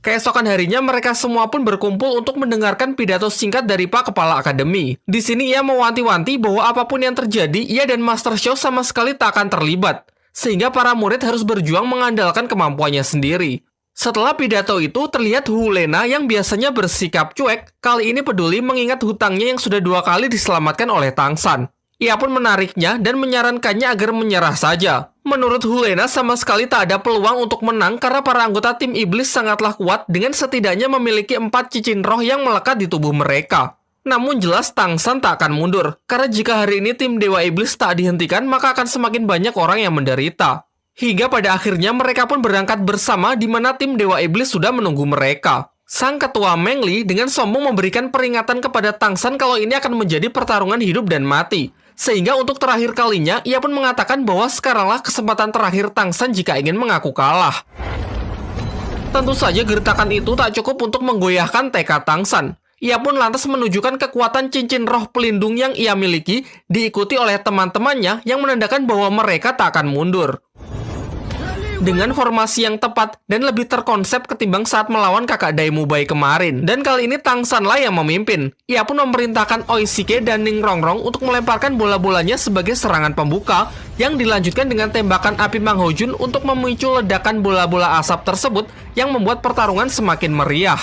Keesokan harinya mereka semua pun berkumpul untuk mendengarkan pidato singkat dari Pak Kepala Akademi. Di sini ia mewanti-wanti bahwa apapun yang terjadi, ia dan Master Xiao sama sekali tak akan terlibat. Sehingga para murid harus berjuang mengandalkan kemampuannya sendiri. Setelah pidato itu, terlihat Hu Lena yang biasanya bersikap cuek, kali ini peduli mengingat hutangnya yang sudah 2 kali diselamatkan oleh Tang San. Ia pun menariknya dan menyarankannya agar menyerah saja. Menurut Hu Lena sama sekali tak ada peluang untuk menang karena para anggota tim iblis sangatlah kuat dengan setidaknya memiliki 4 cincin roh yang melekat di tubuh mereka. Namun jelas Tang San tak akan mundur, karena jika hari ini tim Dewa Iblis tak dihentikan maka akan semakin banyak orang yang menderita. Hingga pada akhirnya mereka pun berangkat bersama di mana tim Dewa Iblis sudah menunggu mereka. Sang ketua Meng Li dengan sombong memberikan peringatan kepada Tang San kalau ini akan menjadi pertarungan hidup dan mati. Sehingga untuk terakhir kalinya, ia pun mengatakan bahwa sekaranglah kesempatan terakhir Tang San jika ingin mengaku kalah. Tentu saja gertakan itu tak cukup untuk menggoyahkan tekad Tang San. Ia pun lantas menunjukkan kekuatan cincin roh pelindung yang ia miliki, diikuti oleh teman-temannya yang menandakan bahwa mereka tak akan mundur. Dengan formasi yang tepat dan lebih terkonsep ketimbang saat melawan kakak Daimu Bai kemarin. Dan kali ini Tang San lah yang memimpin. Ia pun memerintahkan Oishike dan Ning Rongrong untuk melemparkan bola-bolanya sebagai serangan pembuka yang dilanjutkan dengan tembakan api Mang Hojun untuk memicu ledakan bola-bola asap tersebut yang membuat pertarungan semakin meriah.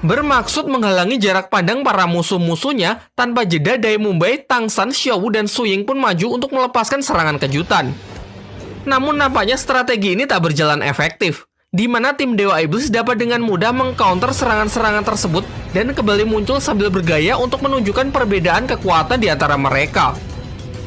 Bermaksud menghalangi jarak pandang para musuh-musuhnya, tanpa jeda Daimu Bai, Tang San, Xiao Wu, dan Su Ying pun maju untuk melepaskan serangan kejutan. Namun nampaknya strategi ini tak berjalan efektif, di mana tim Dewa Iblis dapat dengan mudah mengcounter serangan-serangan tersebut dan kembali muncul sambil bergaya untuk menunjukkan perbedaan kekuatan di antara mereka.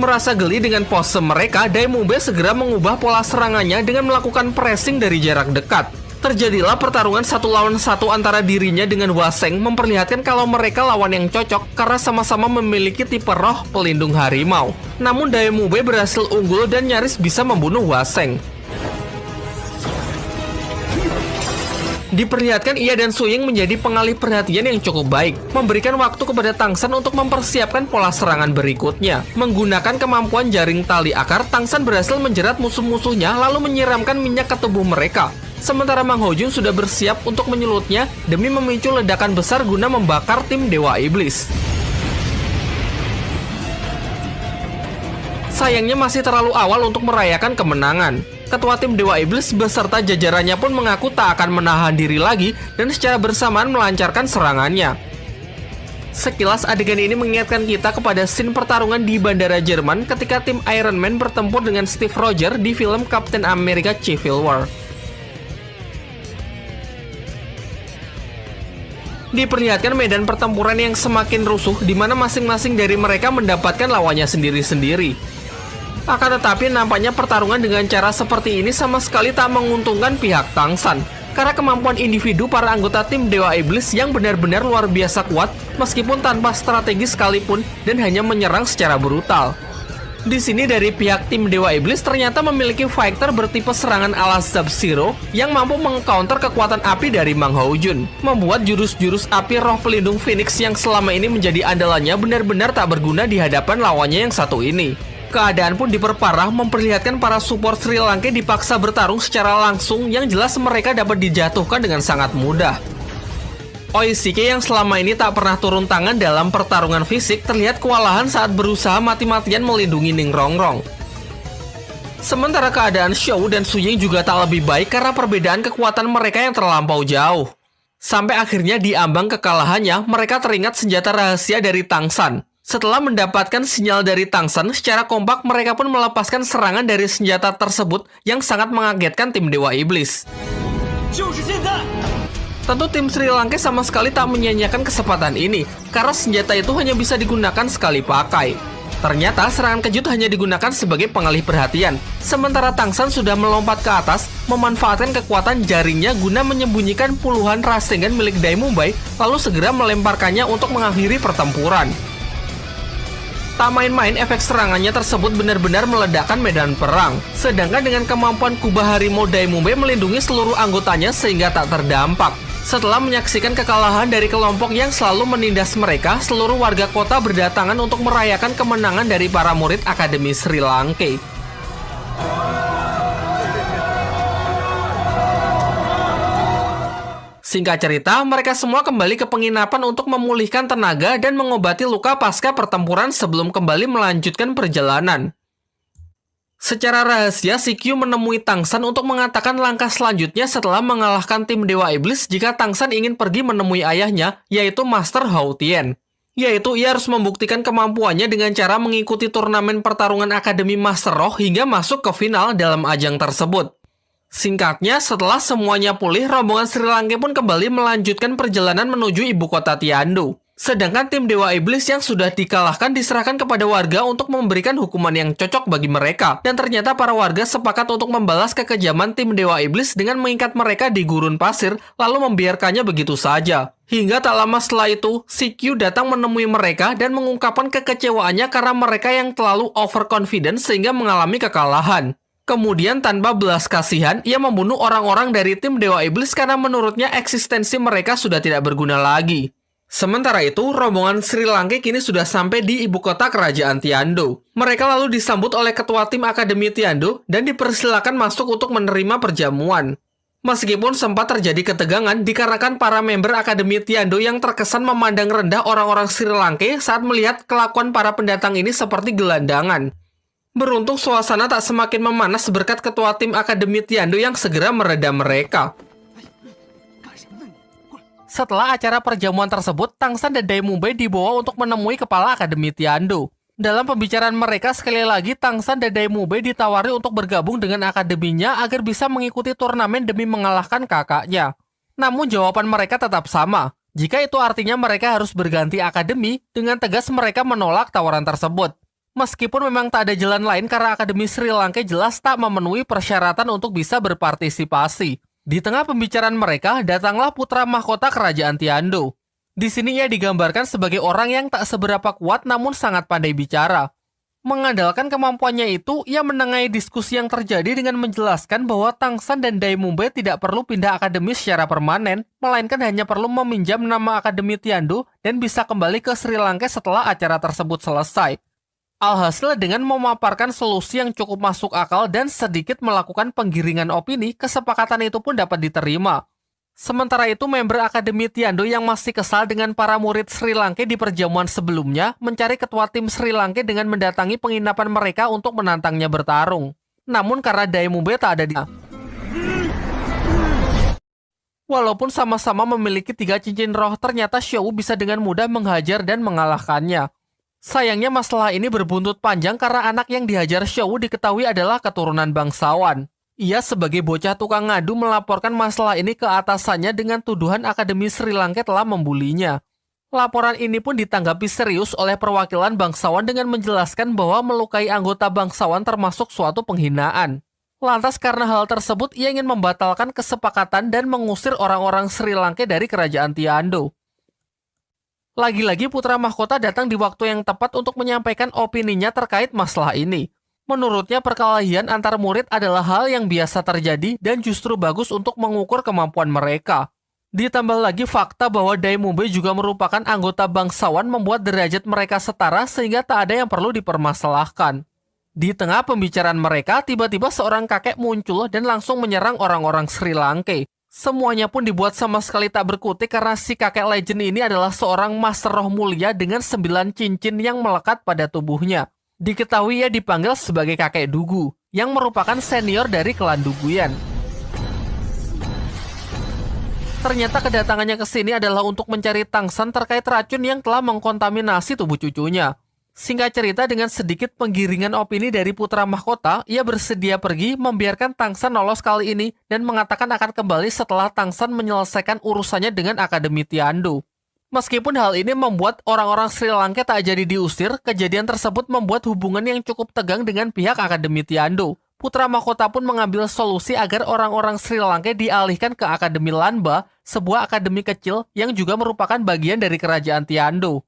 Merasa geli dengan pose mereka, Daimu Bai segera mengubah pola serangannya dengan melakukan pressing dari jarak dekat. Terjadilah pertarungan 1 lawan 1 antara dirinya dengan Hua Seng, memperlihatkan kalau mereka lawan yang cocok karena sama-sama memiliki tipe roh pelindung harimau. Namun Daimu Bai berhasil unggul dan nyaris bisa membunuh Hua Seng. Diperlihatkan ia dan Su Ying menjadi pengalih perhatian yang cukup baik, memberikan waktu kepada Tang San untuk mempersiapkan pola serangan berikutnya. Menggunakan kemampuan jaring tali akar, Tang San berhasil menjerat musuh-musuhnya lalu menyiramkan minyak ke tubuh mereka. Sementara Mang Hojun sudah bersiap untuk menyulutnya demi memicu ledakan besar guna membakar tim Dewa Iblis. Sayangnya masih terlalu awal untuk merayakan kemenangan. Ketua tim Dewa Iblis beserta jajarannya pun mengaku tak akan menahan diri lagi dan secara bersamaan melancarkan serangannya. Sekilas adegan ini mengingatkan kita kepada scene pertarungan di bandara Jerman ketika tim Iron Man bertempur dengan Steve Rogers di film Captain America Civil War. Diperlihatkan medan pertempuran yang semakin rusuh di mana masing-masing dari mereka mendapatkan lawannya sendiri-sendiri. Akan tetapi nampaknya pertarungan dengan cara seperti ini sama sekali tak menguntungkan pihak Tang San. Karena kemampuan individu para anggota tim Dewa Iblis yang benar-benar luar biasa kuat meskipun tanpa strategi sekalipun dan hanya menyerang secara brutal. Di sini dari pihak tim Dewa Iblis ternyata memiliki fighter bertipe serangan ala Sub-Zero yang mampu mengcounter kekuatan api dari Mang Hojun, membuat jurus-jurus api roh pelindung Phoenix yang selama ini menjadi andalannya benar-benar tak berguna di hadapan lawannya yang satu ini. Keadaan pun diperparah memperlihatkan para support Sri Lanka dipaksa bertarung secara langsung yang jelas mereka dapat dijatuhkan dengan sangat mudah. Oishike yang selama ini tak pernah turun tangan dalam pertarungan fisik terlihat kewalahan saat berusaha mati-matian melindungi Ning Rongrong. Sementara keadaan Xiao dan Su Ying juga tak lebih baik karena perbedaan kekuatan mereka yang terlampau jauh. Sampai akhirnya di ambang kekalahannya, mereka teringat senjata rahasia dari Tang San. Setelah mendapatkan sinyal dari Tang San, secara kompak mereka pun melepaskan serangan dari senjata tersebut yang sangat mengagetkan tim Dewa Iblis. Tentu tim Sri Lanka sama sekali tak menyia-nyiakan kesempatan ini, karena senjata itu hanya bisa digunakan sekali pakai. Ternyata serangan kejut hanya digunakan sebagai pengalih perhatian, sementara Tang San sudah melompat ke atas, memanfaatkan kekuatan jaringnya guna menyembunyikan puluhan rasengan milik Daimu Bai, lalu segera melemparkannya untuk mengakhiri pertempuran. Tak main-main, efek serangannya tersebut benar-benar meledakkan medan perang. Sedangkan dengan kemampuan kubah harimau Daimu Bai melindungi seluruh anggotanya sehingga tak terdampak. Setelah menyaksikan kekalahan dari kelompok yang selalu menindas mereka, seluruh warga kota berdatangan untuk merayakan kemenangan dari para murid Akademi Sri Lanka. Singkat cerita, mereka semua kembali ke penginapan untuk memulihkan tenaga dan mengobati luka pasca pertempuran sebelum kembali melanjutkan perjalanan. Secara rahasia, si Q menemui Tangsan untuk mengatakan langkah selanjutnya setelah mengalahkan tim Dewa Iblis jika Tangsan ingin pergi menemui ayahnya, yaitu Master Hao Tian. Yaitu ia harus membuktikan kemampuannya dengan cara mengikuti turnamen pertarungan Akademi Master Roh hingga masuk ke final dalam ajang tersebut. Singkatnya, setelah semuanya pulih, rombongan Sri Lanka pun kembali melanjutkan perjalanan menuju ibu kota Tiandu. Sedangkan tim Dewa Iblis yang sudah dikalahkan diserahkan kepada warga untuk memberikan hukuman yang cocok bagi mereka. Dan ternyata para warga sepakat untuk membalas kekejaman tim Dewa Iblis dengan mengikat mereka di gurun pasir, lalu membiarkannya begitu saja. Hingga tak lama setelah itu, si Q datang menemui mereka dan mengungkapkan kekecewaannya karena mereka yang terlalu overconfident sehingga mengalami kekalahan. Kemudian tanpa belas kasihan, ia membunuh orang-orang dari tim Dewa Iblis karena menurutnya eksistensi mereka sudah tidak berguna lagi. Sementara itu, rombongan Sri Lanka kini sudah sampai di ibu kota kerajaan Tiandu. Mereka lalu disambut oleh ketua tim Akademi Tiandu dan dipersilakan masuk untuk menerima perjamuan. Meskipun sempat terjadi ketegangan dikarenakan para member Akademi Tiandu yang terkesan memandang rendah orang-orang Sri Lanka saat melihat kelakuan para pendatang ini seperti gelandangan. Beruntung suasana tak semakin memanas berkat ketua tim Akademi Tiandu yang segera meredam mereka. Setelah acara perjamuan tersebut, Tangsan dan Dai Mubei dibawa untuk menemui kepala Akademi Tiandu. Dalam pembicaraan mereka, sekali lagi Tangsan dan Dai Mubei ditawari untuk bergabung dengan akademinya agar bisa mengikuti turnamen demi mengalahkan kakaknya. Namun jawaban mereka tetap sama. Jika itu artinya mereka harus berganti akademi, dengan tegas mereka menolak tawaran tersebut. Meskipun memang tak ada jalan lain karena Akademi Sri Lanka jelas tak memenuhi persyaratan untuk bisa berpartisipasi. Di tengah pembicaraan mereka, datanglah putra mahkota kerajaan Tiandu. Di sini ia digambarkan sebagai orang yang tak seberapa kuat namun sangat pandai bicara. Mengandalkan kemampuannya itu, ia menengahi diskusi yang terjadi dengan menjelaskan bahwa Tangsan dan Dai Mubei tidak perlu pindah akademi secara permanen, melainkan hanya perlu meminjam nama Akademi Tiandu dan bisa kembali ke Sri Lanka setelah acara tersebut selesai. Alhasil dengan memaparkan solusi yang cukup masuk akal dan sedikit melakukan penggiringan opini, kesepakatan itu pun dapat diterima. Sementara itu, member Akademi Tiandu yang masih kesal dengan para murid Sri Lanka di perjamuan sebelumnya mencari ketua tim Sri Lanka dengan mendatangi penginapan mereka untuk menantangnya bertarung. Namun karena Dai Mubei tak ada di Walaupun sama-sama memiliki 3 cincin roh, ternyata Xiao bisa dengan mudah menghajar dan mengalahkannya. Sayangnya masalah ini berbuntut panjang karena anak yang dihajar Xiao diketahui adalah keturunan bangsawan. Ia sebagai bocah tukang ngadu melaporkan masalah ini ke atasannya dengan tuduhan Akademi Sri Lanka telah membulinya. Laporan ini pun ditanggapi serius oleh perwakilan bangsawan dengan menjelaskan bahwa melukai anggota bangsawan termasuk suatu penghinaan. Lantas karena hal tersebut ia ingin membatalkan kesepakatan dan mengusir orang-orang Sri Lanka dari kerajaan Tiandu. Lagi-lagi putra mahkota datang di waktu yang tepat untuk menyampaikan opininya terkait masalah ini. Menurutnya perkelahian antar murid adalah hal yang biasa terjadi dan justru bagus untuk mengukur kemampuan mereka. Ditambah lagi fakta bahwa Dai Mubei juga merupakan anggota bangsawan membuat derajat mereka setara sehingga tak ada yang perlu dipermasalahkan. Di tengah pembicaraan mereka, tiba-tiba seorang kakek muncul dan langsung menyerang orang-orang Sri Lanka. Semuanya pun dibuat sama sekali tak berkutik karena si kakek legend ini adalah seorang master roh mulia dengan 9 cincin yang melekat pada tubuhnya. Diketahui ia dipanggil sebagai kakek Dugu, yang merupakan senior dari klan Duguyan. Ternyata kedatangannya ke sini adalah untuk mencari Tangsan terkait racun yang telah mengkontaminasi tubuh cucunya. Singkat cerita, dengan sedikit penggiringan opini dari putra mahkota, ia bersedia pergi membiarkan Tangsan lolos kali ini dan mengatakan akan kembali setelah Tangsan menyelesaikan urusannya dengan Akademi Tiandu. Meskipun hal ini membuat orang-orang Sri Lanka tak jadi diusir, kejadian tersebut membuat hubungan yang cukup tegang dengan pihak Akademi Tiandu. Putra mahkota pun mengambil solusi agar orang-orang Sri Lanka dialihkan ke Akademi Lanba, sebuah akademi kecil yang juga merupakan bagian dari kerajaan Tiandu.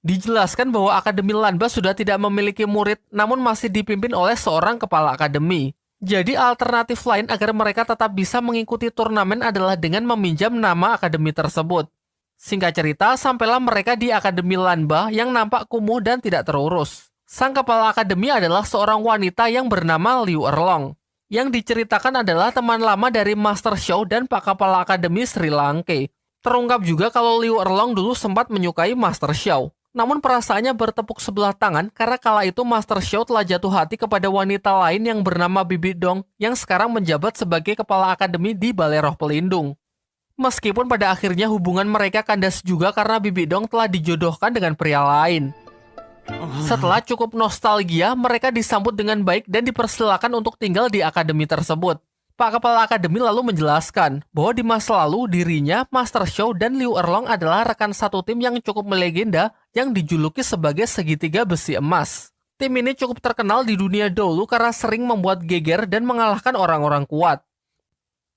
Dijelaskan bahwa Akademi Lanba sudah tidak memiliki murid, namun masih dipimpin oleh seorang kepala akademi. Jadi alternatif lain agar mereka tetap bisa mengikuti turnamen adalah dengan meminjam nama akademi tersebut. Singkat cerita, sampailah mereka di Akademi Lanba yang nampak kumuh dan tidak terurus. Sang kepala akademi adalah seorang wanita yang bernama Liu Erlong. Yang diceritakan adalah teman lama dari Master Xiao dan Pak Kepala Akademi Sri Lanka. Terungkap juga kalau Liu Erlong dulu sempat menyukai Master Xiao. Namun perasaannya bertepuk sebelah tangan karena kala itu Master Xiao telah jatuh hati kepada wanita lain yang bernama Bibi Dong yang sekarang menjabat sebagai Kepala Akademi di Balai Roh Pelindung. Meskipun pada akhirnya hubungan mereka kandas juga karena Bibi Dong telah dijodohkan dengan pria lain. Setelah cukup nostalgia, mereka disambut dengan baik dan dipersilakan untuk tinggal di akademi tersebut. Pak Kepala Akademi lalu menjelaskan bahwa di masa lalu dirinya, Master Xiao, dan Liu Erlong adalah rekan satu tim yang cukup melegenda yang dijuluki sebagai segitiga besi emas. Tim ini cukup terkenal di dunia dahulu karena sering membuat geger dan mengalahkan orang-orang kuat.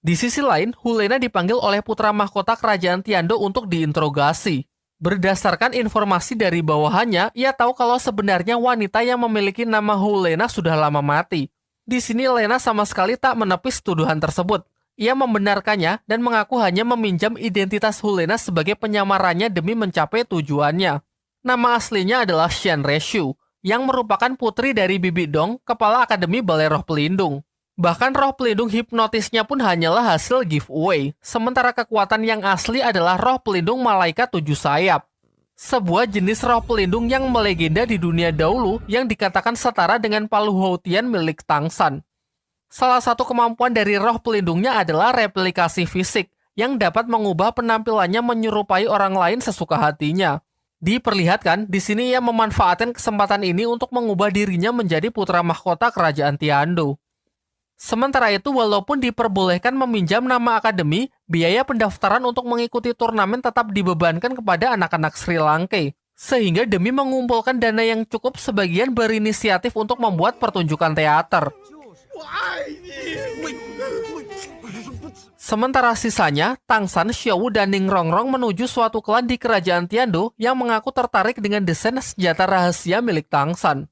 Di sisi lain, Hulena dipanggil oleh putra mahkota kerajaan Tiando untuk diinterogasi. Berdasarkan informasi dari bawahannya, ia tahu kalau sebenarnya wanita yang memiliki nama Hulena sudah lama mati. Di sini Lena sama sekali tak menepis tuduhan tersebut. Ia membenarkannya dan mengaku hanya meminjam identitas Hulena sebagai penyamarannya demi mencapai tujuannya. Nama aslinya adalah Xian Reshu, yang merupakan putri dari Bibi Dong, Kepala Akademi Balai Roh Pelindung. Bahkan roh pelindung hipnotisnya pun hanyalah hasil giveaway, sementara kekuatan yang asli adalah roh pelindung malaikat 7 sayap. Sebuah jenis roh pelindung yang melegenda di dunia dahulu yang dikatakan setara dengan palu Houtian milik Tang San. Salah satu kemampuan dari roh pelindungnya adalah replikasi fisik, yang dapat mengubah penampilannya menyerupai orang lain sesuka hatinya. Diperlihatkan, di sini ia memanfaatkan kesempatan ini untuk mengubah dirinya menjadi putra mahkota kerajaan Tiando. Sementara itu, walaupun diperbolehkan meminjam nama akademi, biaya pendaftaran untuk mengikuti turnamen tetap dibebankan kepada anak-anak Sri Lanka. Sehingga demi mengumpulkan dana yang cukup, sebagian berinisiatif untuk membuat pertunjukan teater. Sementara sisanya, Tang San, Xiao, dan Ning Rongrong menuju suatu klan di kerajaan Tiando yang mengaku tertarik dengan desain senjata rahasia milik Tang San.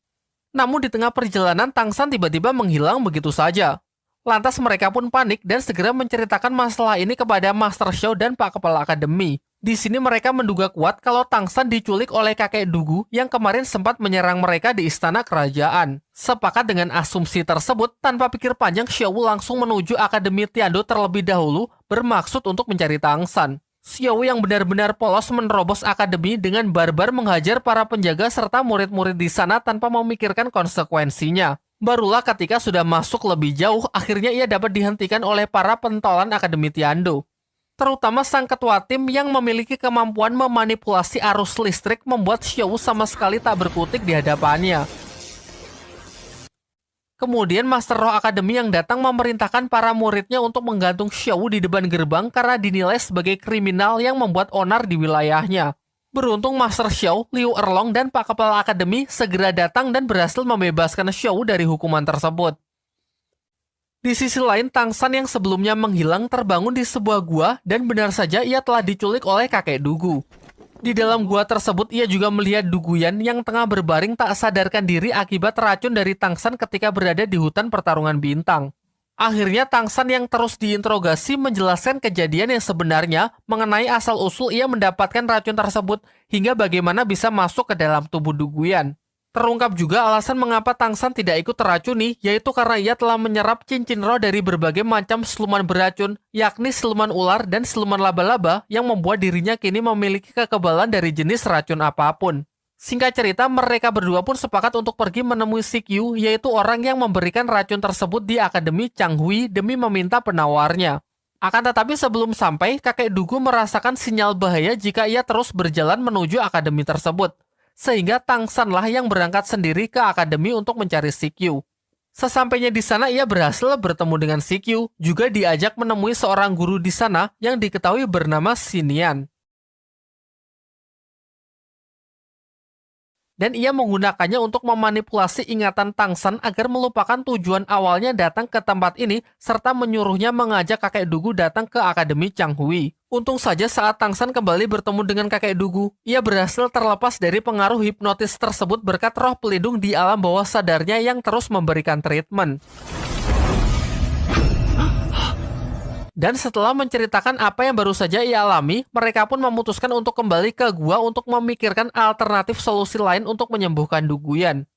Namun di tengah perjalanan, Tang San tiba-tiba menghilang begitu saja. Lantas mereka pun panik dan segera menceritakan masalah ini kepada Master Xiao dan Pak Kepala Akademi. Di sini mereka menduga kuat kalau Tang San diculik oleh kakek Dugu yang kemarin sempat menyerang mereka di istana kerajaan. Sepakat dengan asumsi tersebut, tanpa pikir panjang Xiao langsung menuju Akademi Tiando terlebih dahulu bermaksud untuk mencari Tang San. Xiao yang benar-benar polos menerobos akademi dengan barbar menghajar para penjaga serta murid-murid di sana tanpa memikirkan konsekuensinya. Barulah ketika sudah masuk lebih jauh, akhirnya ia dapat dihentikan oleh para pentolan Akademi Tiando. Terutama sang ketua tim yang memiliki kemampuan memanipulasi arus listrik membuat Xiao sama sekali tak berkutik di hadapannya. Kemudian Master Roh Akademi yang datang memerintahkan para muridnya untuk menggantung Xiao di depan gerbang karena dinilai sebagai kriminal yang membuat onar di wilayahnya. Beruntung Master Xiao, Liu Erlong, dan Pak Kepala Akademi segera datang dan berhasil membebaskan Xiao dari hukuman tersebut. Di sisi lain, Tang San yang sebelumnya menghilang terbangun di sebuah gua dan benar saja ia telah diculik oleh kakek Dugu. Di dalam gua tersebut, ia juga melihat Duguyan yang tengah berbaring tak sadarkan diri akibat racun dari Tang San ketika berada di hutan pertarungan bintang. Akhirnya Tang San yang terus diinterogasi menjelaskan kejadian yang sebenarnya mengenai asal-usul ia mendapatkan racun tersebut hingga bagaimana bisa masuk ke dalam tubuh Duguyan. Terungkap juga alasan mengapa Tang San tidak ikut teracuni, yaitu karena ia telah menyerap cincin roh dari berbagai macam siluman beracun, yakni siluman ular dan siluman laba-laba yang membuat dirinya kini memiliki kekebalan dari jenis racun apapun. Singkat cerita, mereka berdua pun sepakat untuk pergi menemui Sikyu, yaitu orang yang memberikan racun tersebut di Akademi Changhui demi meminta penawarnya. Akan tetapi sebelum sampai, kakek Dugu merasakan sinyal bahaya jika ia terus berjalan menuju akademi tersebut. Sehingga Tang San lah yang berangkat sendiri ke akademi untuk mencari Sikyu. Sesampainya di sana, ia berhasil bertemu dengan Sikyu, juga diajak menemui seorang guru di sana yang diketahui bernama Xinian. Dan ia menggunakannya untuk memanipulasi ingatan Tang San agar melupakan tujuan awalnya datang ke tempat ini serta menyuruhnya mengajak kakek Dugu datang ke Akademi Changhui. Untung saja saat Tang San kembali bertemu dengan kakek Dugu, ia berhasil terlepas dari pengaruh hipnotis tersebut berkat roh pelindung di alam bawah sadarnya yang terus memberikan treatment. Dan setelah menceritakan apa yang baru saja ia alami, mereka pun memutuskan untuk kembali ke gua untuk memikirkan alternatif solusi lain untuk menyembuhkan Duguyan.